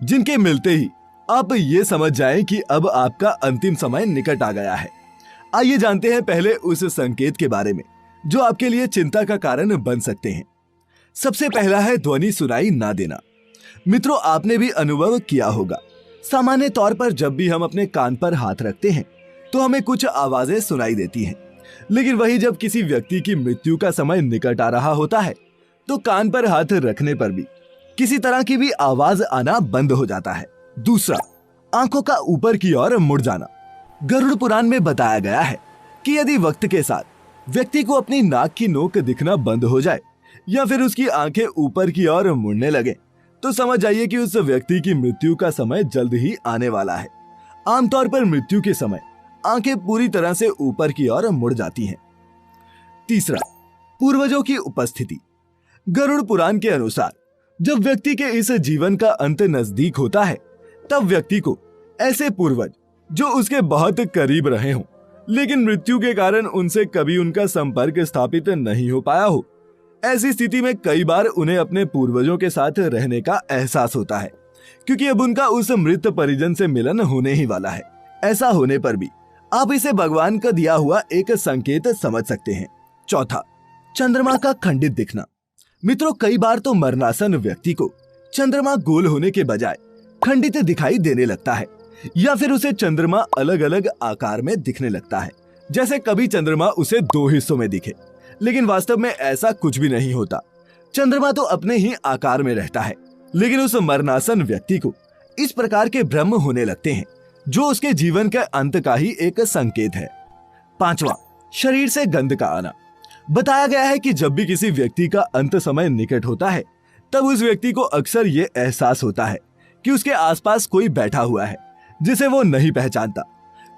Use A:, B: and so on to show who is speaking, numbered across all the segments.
A: जिनके मिलते ही आप ये समझ जाएं कि अब आपका अंतिम समय निकट आ गया है। आइए जानते हैं पहले उस संकेत के बारे में जो आपके लिए चिंता का कारण बन सकते हैं। सबसे पहला है ध्वनि सुनाई ना देना। मित्रों, आपने भी अनुभव किया होगा, सामान्य तौर पर जब भी हम अपने कान पर हाथ रखते हैं तो हमें कुछ आवाजें सुनाई देती हैं, लेकिन वही जब किसी व्यक्ति की मृत्यु का समय निकट आ रहा होता है तो कान पर हाथ रखने पर भी किसी तरह की भी आवाज आना बंद हो जाता है। दूसरा, आंखों का ऊपर की ओर मुड़ जाना। गरुड़ पुराण में बताया गया है कि यदि वक्त के साथ व्यक्ति को अपनी नाक की नोक दिखना बंद हो जाए या फिर उसकी आंखें ऊपर की ओर मुड़ने लगे तो समझ जाइए कि उस व्यक्ति की मृत्यु का समय जल्द ही आने वाला है। आमतौर पर मृत्यु के समय आंखें पूरी तरह से ऊपर की ओर मुड़ जाती हैं। तीसरा, पूर्वजों की उपस्थिति। गरुड़ पुराण के अनुसार जब व्यक्ति के इस जीवन का अंत नजदीक होता है तब व्यक्ति को ऐसे पूर्वज जो उसके बहुत करीब रहे हों लेकिन मृत्यु के कारण उनसे कभी उनका संपर्क स्थापित नहीं हो पाया हो, ऐसी स्थिति में कई बार उन्हें अपने पूर्वजों के साथ रहने का एहसास होता है क्योंकि अब उनका उस मृत परिजन से मिलन होने ही वाला है। ऐसा होने पर भी आप इसे भगवान का दिया हुआ एक संकेत समझ सकते हैं। चौथा, चंद्रमा का खंडित दिखना। मित्रों, कई बार तो मरणासन व्यक्ति को चंद्रमा गोल होने के बजाय खंडित दिखाई देने लगता है या फिर उसे चंद्रमा अलग अलग आकार में दिखने लगता है, जैसे कभी चंद्रमा उसे दो हिस्सों में दिखे, लेकिन वास्तव में ऐसा कुछ भी नहीं होता। चंद्रमा तो अपने ही आकार में रहता है, लेकिन उस मरणासन व्यक्ति को इस प्रकार के भ्रम होने लगते हैं जो उसके जीवन के अंत का ही एक संकेत है। पांचवा, शरीर से गंध का आना। बताया गया है कि जब भी किसी व्यक्ति का अंत समय निकट होता है तब उस व्यक्ति को अक्सर ये एहसास होता है कि उसके आसपास कोई बैठा हुआ है जिसे वो नहीं पहचानता।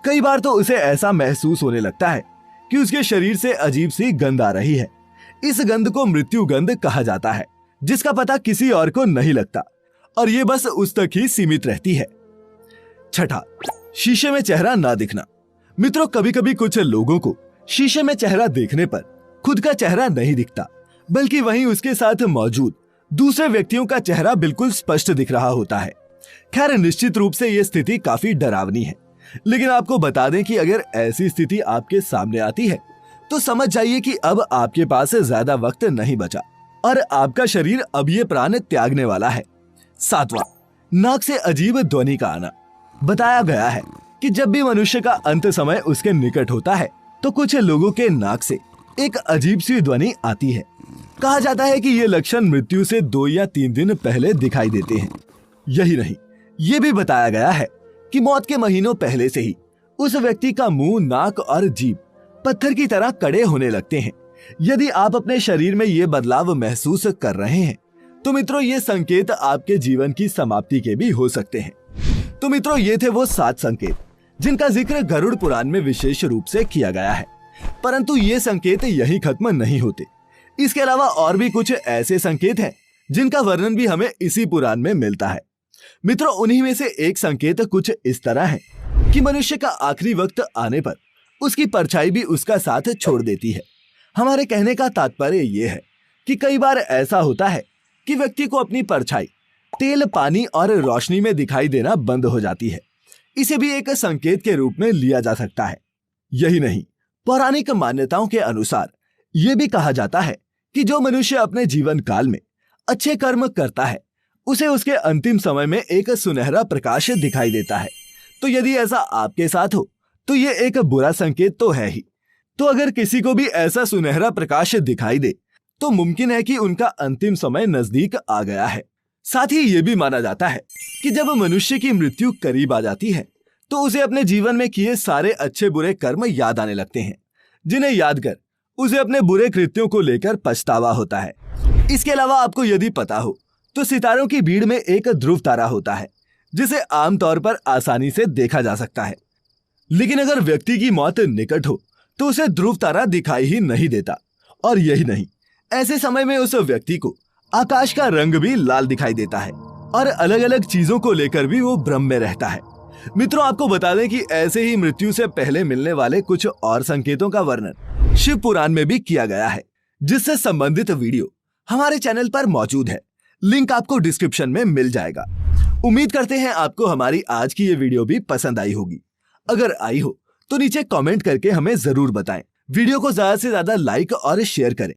A: कई बार तो उसे ऐसा महसूस होने लगता है कि उसके शरीर से अजीब सी गंध आ रही है। इस गंध को मृत्यु गंध कहा जाता है, जिसका पता किसी और को नहीं लगता और ये बस उस तक ही सीमित रहती है। छठा, शीशे में चेहरा ना दिखना। मित्रों, कभी कभी कुछ लोगों को शीशे में चेहरा देखने पर खुद का चेहरा नहीं दिखता, बल्कि वहीं उसके साथ मौजूद दूसरे व्यक्तियों का चेहरा बिल्कुल स्पष्ट दिख रहा होता है। खैर, निश्चित रूप से यह स्थिति काफी डरावनी है, लेकिन आपको बता दें कि अगर ऐसी स्थिति आपके सामने आती है तो समझ जाइए कि अब आपके पास ज्यादा वक्त नहीं बचा और आपका शरीर अब ये प्राण त्यागने वाला है। सातवां, नाक से अजीब ध्वनि का आना। बताया गया है कि जब भी मनुष्य का अंत समय उसके निकट होता है तो कुछ लोगों के नाक से एक अजीब सी ध्वनि आती है। कहा जाता है कि ये लक्षण मृत्यु से 2 या 3 दिन पहले दिखाई देते हैं। यही नहीं, ये भी बताया गया है कि मौत के महीनों पहले से ही उस व्यक्ति का मुंह, नाक और जीभ पत्थर की तरह कड़े होने लगते हैं। यदि आप अपने शरीर में ये बदलाव महसूस कर रहे हैं तो मित्रों, ये संकेत आपके जीवन की समाप्ति के भी हो सकते हैं। तो मित्रों, ये थे वो 7 संकेत जिनका जिक्र गरुड़ पुराण में विशेष रूप से किया गया है। परंतु ये संकेत यही खत्म नहीं होते। इसके अलावा और भी कुछ ऐसे संकेत हैं जिनका वर्णन भी हमें इसी पुराण में मिलता है। मित्रों, उन्हीं में से एक संकेत कुछ इस तरह है कि मनुष्य का आखिरी वक्त आने पर उसकी परछाई भी उसका साथ छोड़ देती है। हमारे कहने का तात्पर्य ये है कि कई बार ऐसा होता है कि व्यक्ति को अपनी परछाई तेल, पानी और रोशनी में दिखाई देना बंद हो जाती है। इसे भी एक संकेत के रूप में लिया जा सकता है। यही नहीं, पौराणिक मान्यताओं के अनुसार यह भी कहा जाता है कि जो मनुष्य अपने जीवन काल में अच्छे कर्म करता है उसे उसके अंतिम समय में एक सुनहरा प्रकाश दिखाई देता है। तो यदि ऐसा आपके साथ हो तो ये एक बुरा संकेत तो है ही। तो अगर किसी को भी ऐसा सुनहरा प्रकाश दिखाई दे तो मुमकिन है कि उनका अंतिम समय नजदीक आ गया है। साथ ही ये भी माना जाता है कि जब मनुष्य की मृत्यु करीब आ जाती है तो उसे अपने जीवन में किए सारे अच्छे बुरे कर्म याद आने लगते हैं, जिन्हें याद कर उसे अपने बुरे कृत्यों को लेकर पछतावा होता है। इसके अलावा आपको यदि पता हो तो सितारों की भीड़ में एक ध्रुव तारा होता है जिसे आमतौर पर आसानी से देखा जा सकता है, लेकिन अगर व्यक्ति की मौत निकट हो तो उसे ध्रुव तारा दिखाई ही नहीं देता। और यही नहीं, ऐसे समय में उस व्यक्ति को आकाश का रंग भी लाल दिखाई देता है और अलग अलग चीजों को लेकर भी वो भ्रम में रहता है। मित्रों, आपको बता दें कि ऐसे ही मृत्यु से पहले मिलने वाले कुछ और संकेतों का वर्णन शिव पुराण में भी किया गया है, जिससे संबंधित वीडियो हमारे चैनल पर मौजूद है। लिंक आपको डिस्क्रिप्शन में मिल जाएगा। उम्मीद करते हैं आपको हमारी आज की ये वीडियो भी पसंद आई होगी। अगर आई हो तो नीचे कमेंट करके हमें जरूर बताएं। वीडियो को ज्यादा से ज्यादा लाइक और शेयर करें।